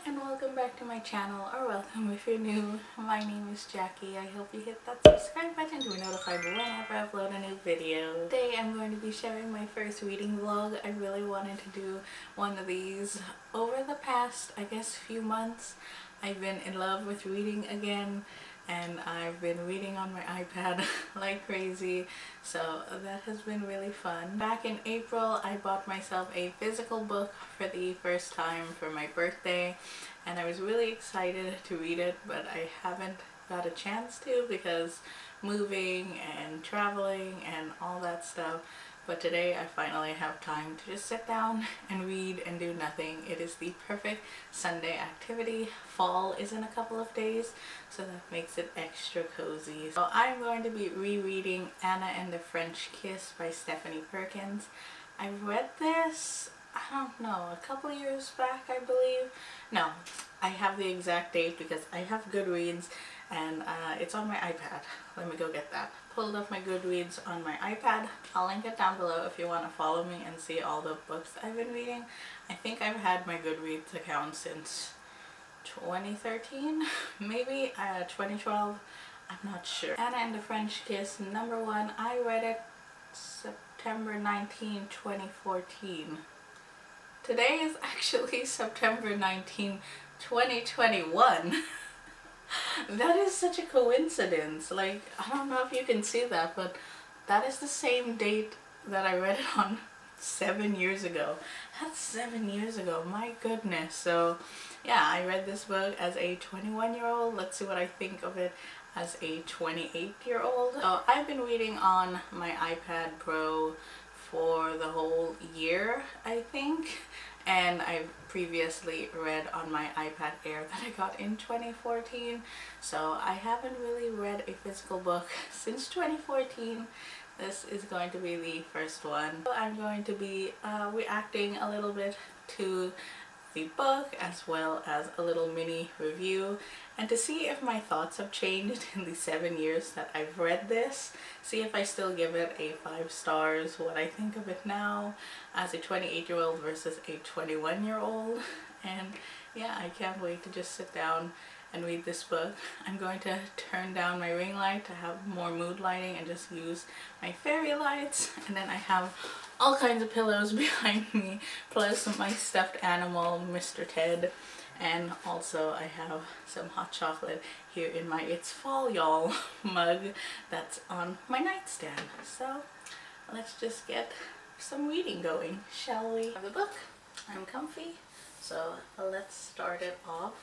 and welcome back to my channel, or welcome if you're new. My name is Jackie. I hope you hit that subscribe button to be notified whenever I upload a new video. Today I'm going to be sharing my first reading vlog. I really wanted to do one of these. Over the past, I guess, few months, I've been in love with reading again. And I've been reading on my iPad like crazy, so that has been really fun. Back in April, I bought myself a physical book for the first time for my birthday, and I was really excited to read it, but I haven't got a chance to because moving and traveling and all that stuff. But today I finally have time to just sit down and read and do nothing. It is the perfect Sunday activity. Fall is in a couple of days, so that makes it extra cozy. So I'm going to be rereading Anna and the French Kiss by Stephanie Perkins. I read this, I don't know, a couple years back, I believe. No, I have the exact date because I have Goodreads and it's on my iPad. Let me go get that. Pulled up my Goodreads on my iPad. I'll link it down below if you want to follow me and see all the books I've been reading. I think I've had my Goodreads account since 2013, maybe 2012. I'm not sure. Anna and the French Kiss, number 1. I read it September 19, 2014. Today is actually September 19, 2021. That is such a coincidence. Like, I don't know if you can see that, but that is the same date that I read it on 7 years ago. That's 7 years ago, my goodness. So yeah, I read this book as a 21-year-old. Let's see what I think of it as a 28-year-old. So I've been reading on my iPad Pro for the whole year, I think. And I've previously read on my iPad Air that I got in 2014. So I haven't really read a physical book since 2014. This is going to be the first one. So I'm going to be reacting a little bit to the book as well as a little mini review, and to see if my thoughts have changed in the 7 years that I've read this. See if I still give it a 5 stars, what I think of it now as a 28-year-old versus a 21-year-old. And yeah, I can't wait to just sit down and read this book. I'm going to turn down my ring light to have more mood lighting and just use my fairy lights. And then I have all kinds of pillows behind me, plus my stuffed animal, Mr. Ted. And also I have some hot chocolate here in my It's Fall Y'all mug that's on my nightstand. So let's just get some reading going, shall we? Have the book. I'm comfy, so let's start it off.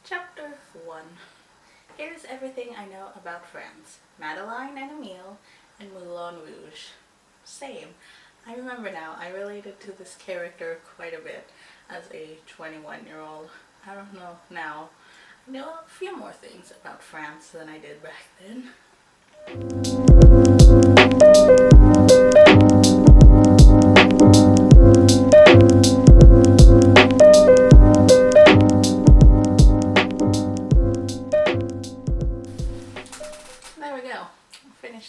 Chapter 1. Here's everything I know about France. Madeline and Emile and Moulin Rouge. Same. I remember now, I related to this character quite a bit as a 21-year-old. I don't know now. I know a few more things about France than I did back then.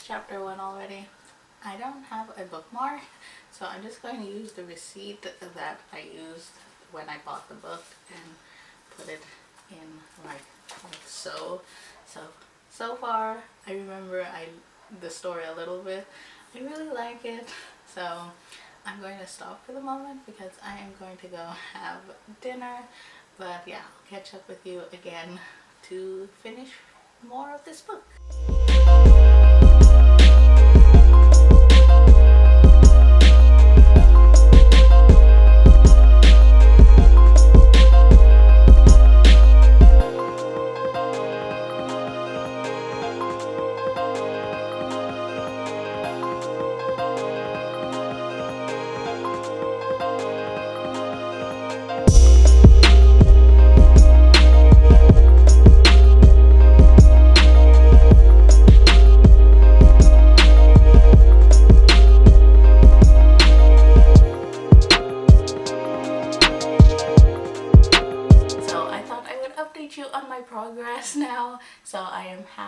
Chapter 1 already. I don't have a bookmark, so I'm just going to use the receipt that I used when I bought the book and put it in like so. So far I remember the story a little bit. I really like it, so I'm going to stop for the moment because I am going to go have dinner. But yeah, I'll catch up with you again to finish more of this book.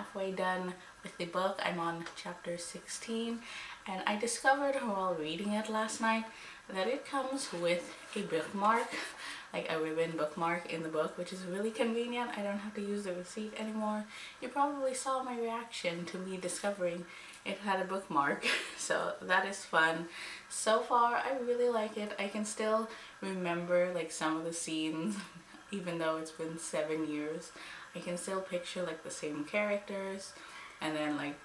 halfway done with the book. I'm on chapter 16, and I discovered while reading it last night that it comes with a bookmark, like a ribbon bookmark in the book, which is really convenient. I don't have to use the receipt anymore. You probably saw my reaction to me discovering it had a bookmark, so that is fun. So far, I really like it. I can still remember like some of the scenes, even though it's been 7 years. I can still picture like the same characters and then like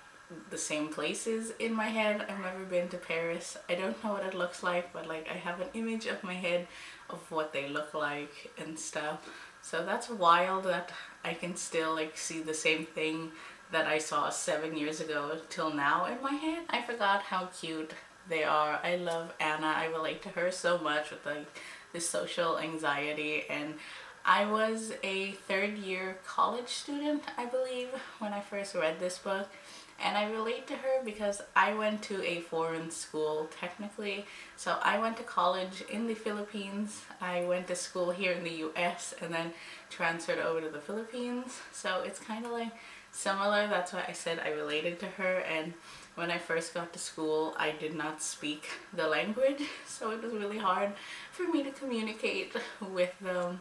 the same places in my head. I've never been to Paris. I don't know what it looks like, but like I have an image of my head of what they look like and stuff. So that's wild that I can still like see the same thing that I saw 7 years ago till now in my head. I forgot how cute they are. I love Anna. I relate to her so much with like this social anxiety, and I was a third-year college student, I believe, when I first read this book. And I relate to her because I went to a foreign school technically. So I went to college in the Philippines. I went to school here in the US and then transferred over to the Philippines. So it's kind of like similar. That's why I said I related to her. And when I first got to school, I did not speak the language, so it was really hard for me to communicate with them.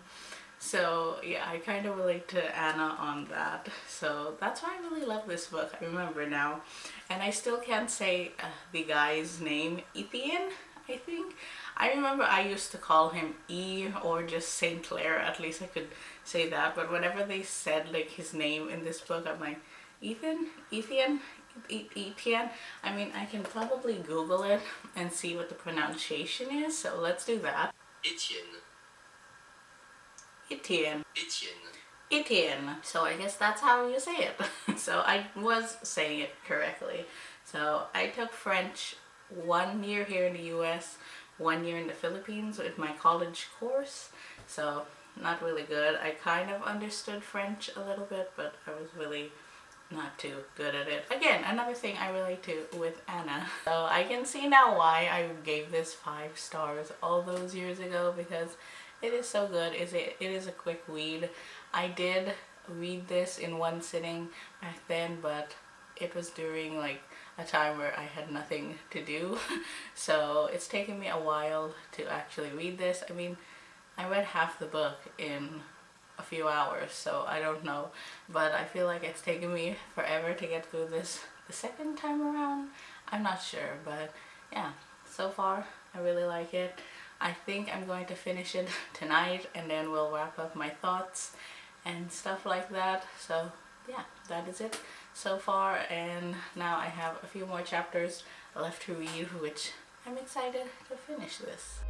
So yeah, I kind of relate to Anna on that. So that's why I really love this book. I remember now. And I still can't say the guy's name. Etienne, I think. I remember I used to call him E or just Saint Clair. At least I could say that. But whenever they said like his name in this book, I'm like, Etienne? Etienne? I mean, I can probably Google it and see what the pronunciation is. So let's do that. Etienne. Etienne. Etienne. Etienne. So I guess that's how you say it. So I was saying it correctly. So I took French 1 year here in the US, 1 year in the Philippines with my college course. So not really good. I kind of understood French a little bit, but I was really not too good at it. Again, another thing I relate to with Anna. So I can see now why I gave this 5 stars all those years ago, because it is so good. It is a quick read. I did read this in one sitting back then, but it was during like a time where I had nothing to do. So it's taken me a while to actually read this. I mean, I read half the book in a few hours, so I don't know. But I feel like it's taken me forever to get through this the second time around. I'm not sure, but yeah, so far I really like it. I think I'm going to finish it tonight, and then we'll wrap up my thoughts and stuff like that. So yeah, that is it so far, and now I have a few more chapters left to read, which I'm excited to finish this.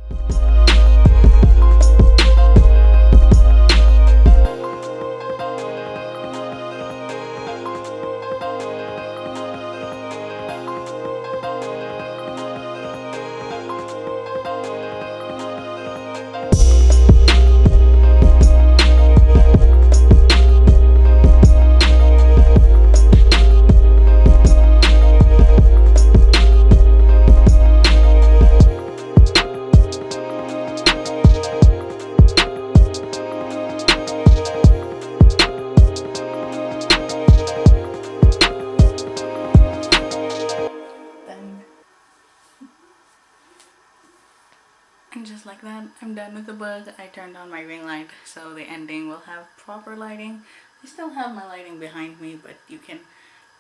And just like that, I'm done with the book. I turned on my ring light, so the ending will have proper lighting. I still have my lighting behind me, but you can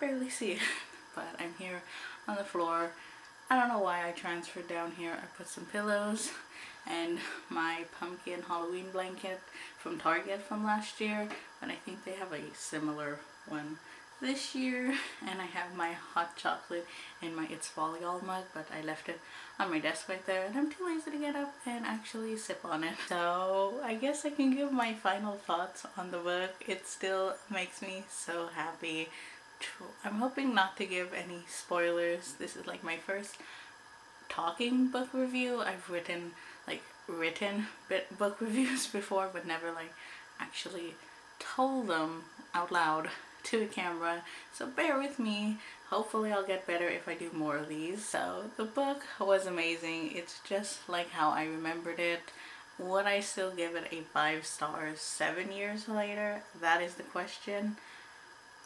barely see it. But I'm here on the floor. I don't know why I transferred down here. I put some pillows and my pumpkin Halloween blanket from Target from last year, but I think they have a similar one this year. And I have my hot chocolate in my It's Fall Y'all mug, but I left it on my desk right there, and I'm too lazy to get up and actually sip on it. So I guess I can give my final thoughts on the book. It still makes me so happy. I'm hoping not to give any spoilers. This is like my first talking book review. I've written book reviews before, but never like actually told them out loud to a camera, so bear with me. Hopefully I'll get better if I do more of these. So the book was amazing. It's just like how I remembered it. Would I still give it a 5 stars 7 years later? That is the question.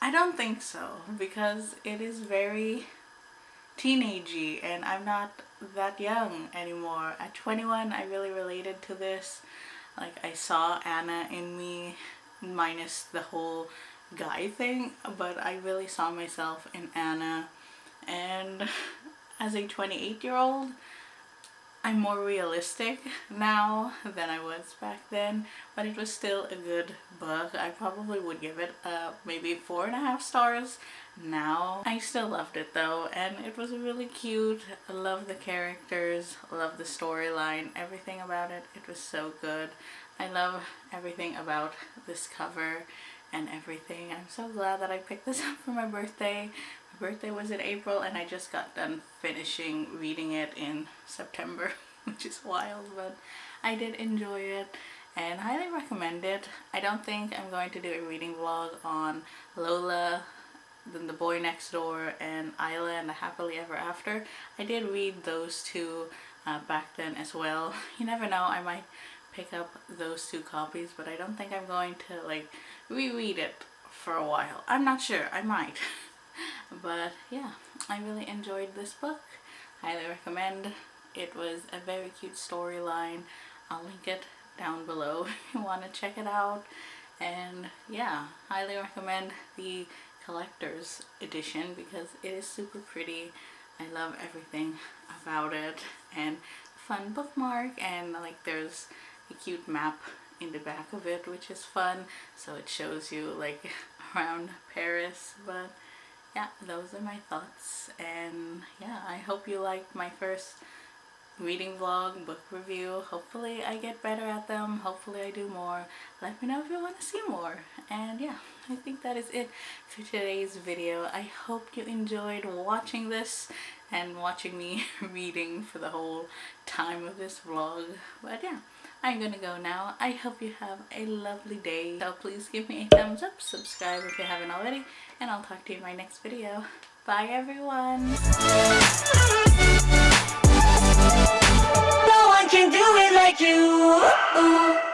I don't think so, because it is very teenagey and I'm not that young anymore. At 21, I really related to this. Like, I saw Anna in me, minus the whole guy thing, but I really saw myself in Anna. And as a 28-year-old, I'm more realistic now than I was back then, but it was still a good book. I probably would give it maybe 4.5 stars now. I still loved it though, and it was really cute. I love the characters, love the storyline, everything about it. It was so good. I love everything about this cover and everything. I'm so glad that I picked this up for my birthday. My birthday was in April and I just got done finishing reading it in September, which is wild, but I did enjoy it and highly recommend it. I don't think I'm going to do a reading vlog on Lola, then The Boy Next Door, and Isla and the Happily Ever After. I did read those two back then as well. You never know, I might pick up those 2 copies, but I don't think I'm going to like reread it for a while. I'm not sure, I might. But yeah, I really enjoyed this book. Highly recommend. It was a very cute storyline. I'll link it down below if you want to check it out. And yeah, highly recommend the collector's edition because it is super pretty. I love everything about it, and fun bookmark, and like there's a cute map in the back of it, which is fun, so it shows you like around Paris. But yeah, those are my thoughts, and yeah, I hope you liked my first reading vlog, book review. Hopefully I get better at them, hopefully I do more. Let me know if you want to see more. And yeah, I think that is it for today's video. I hope you enjoyed watching this and watching me reading for the whole time of this vlog. But yeah, I'm gonna go now. I hope you have a lovely day. So please give me a thumbs up, subscribe if you haven't already, and I'll talk to you in my next video. Bye everyone! No one can do it like you.